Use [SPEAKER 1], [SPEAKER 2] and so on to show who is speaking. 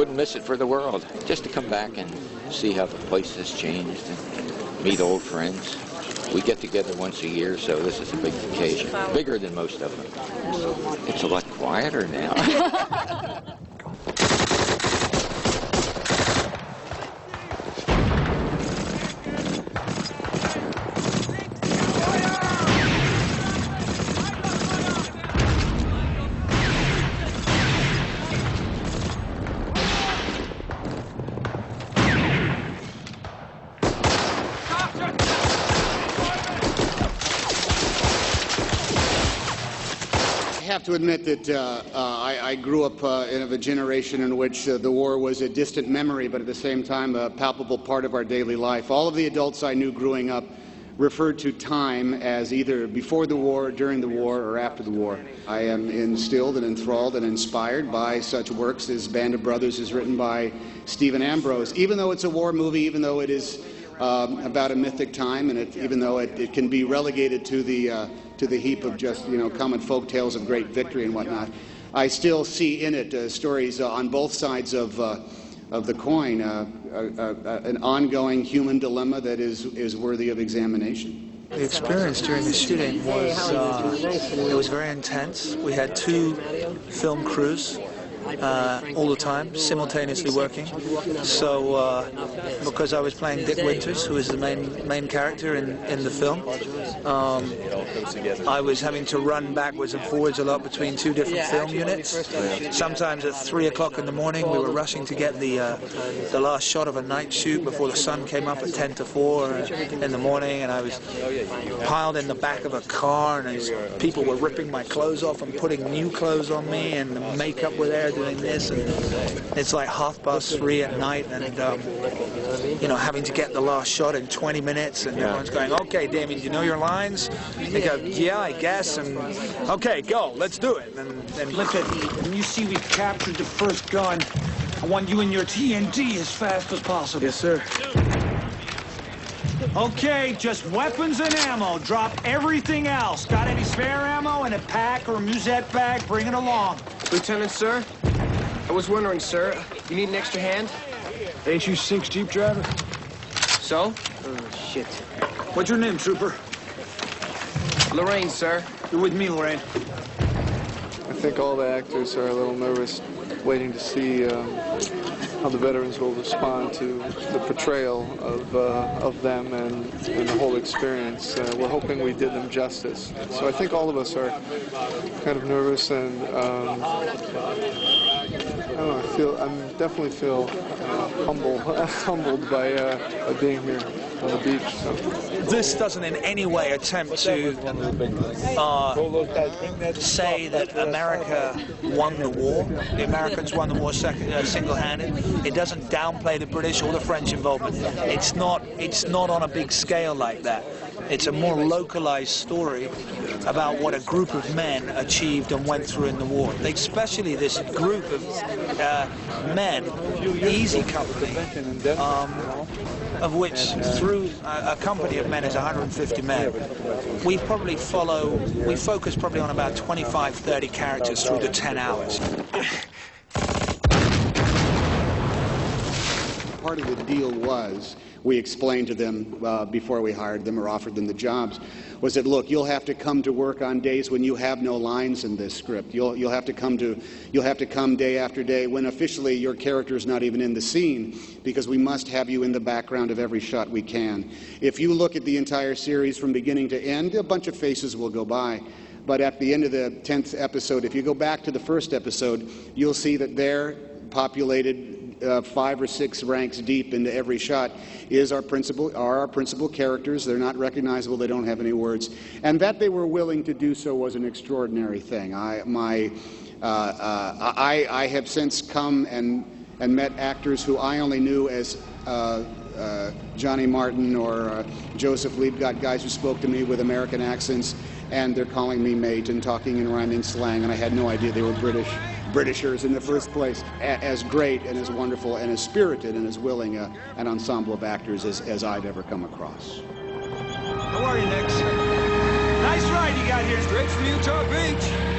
[SPEAKER 1] wouldn't miss it for the world. Just to come back and see how the place has changed and meet old friends. We get together once a year, so this is a big occasion. Bigger than most of them. It's a lot quieter now.
[SPEAKER 2] I have to admit that I grew up in a generation in which the war was a distant memory, but at the same time a palpable part of our daily life. All of the adults I knew growing up referred to time as either before the war, during the war, or after the war. I am instilled and enthralled and inspired by such works as Band of Brothers is written by Stephen Ambrose. Even though it's a war movie, even though it is about a mythic time, and even though it can be relegated to the heap of just, common folk tales of great victory and whatnot, I still see in it stories on both sides of the coin, an ongoing human dilemma that is worthy of examination.
[SPEAKER 3] The experience during the shooting was very intense. We had 2 film crews all the time, simultaneously working. So, because I was playing Dick Winters, who is the main character in the film, I was having to run backwards and forwards a lot between 2 different film units. Sometimes at 3 o'clock in the morning, we were rushing to get the last shot of a night shoot before the sun came up at 10 to 4 in the morning, and I was piled in the back of a car, and people were ripping my clothes off and putting new clothes on me, and the makeup were there doing this, and it's like 3:30 at night, and having to get the last shot in 20 minutes, and everyone's going, "Okay, Damien, do you know your lines?" They go, "Yeah, I guess," and "Okay, go, let's do it." And
[SPEAKER 4] Look, when you see we've captured the first gun, I want you and your TNT as fast as possible.
[SPEAKER 3] Yes, sir.
[SPEAKER 4] Okay, just weapons and ammo. Drop everything else. Got any spare ammo in a pack or musette bag? Bring it along.
[SPEAKER 5] Lieutenant, sir? I was wondering, sir, you need an extra hand?
[SPEAKER 4] HU6 Jeep driver?
[SPEAKER 5] So?
[SPEAKER 4] Oh, shit. What's your name, trooper?
[SPEAKER 5] Lorraine, sir.
[SPEAKER 4] You're with me, Lorraine.
[SPEAKER 6] I think all the actors are a little nervous, waiting to see how the veterans will respond to the portrayal of them and the whole experience. We're hoping we did them justice. So I think all of us are kind of nervous, and I don't know, I definitely feel humbled by being here on the beach. So.
[SPEAKER 3] This doesn't in any way attempt to say that America won the war. The Americans won the war single-handed. It doesn't downplay the British or the French involvement. It's not on a big scale like that. It's a more localized story about what a group of men achieved and went through in the war. Especially this group of men, Easy Company, of which through a company of men is 150 men. We focus probably on about 25, 30 characters through the 10 hours.
[SPEAKER 2] Part of the deal was, we explained to them before we hired them or offered them the jobs, was that, look, you'll have to come to work on days when you have no lines in this script. You'll have to come day after day when officially your character is not even in the scene, because we must have you in the background of every shot we can. If you look at the entire series from beginning to end, a bunch of faces will go by. But at the end of the 10th episode, if you go back to the first episode, you'll see that they're populated 5 or 6 ranks deep into every shot are our principal characters. They're not recognizable. They don't have any words. And that they were willing to do so was an extraordinary thing. I have since come and met actors who I only knew as Johnny Martin or Joseph Liebgott, guys who spoke to me with American accents, and they're calling me mate and talking in rhyming slang, and I had no idea they were Britishers in the first place. As great and as wonderful and as spirited and as willing an ensemble of actors as I've ever come across.
[SPEAKER 4] How are you, Nix? Nice ride you got here.
[SPEAKER 5] Straight from Utah Beach.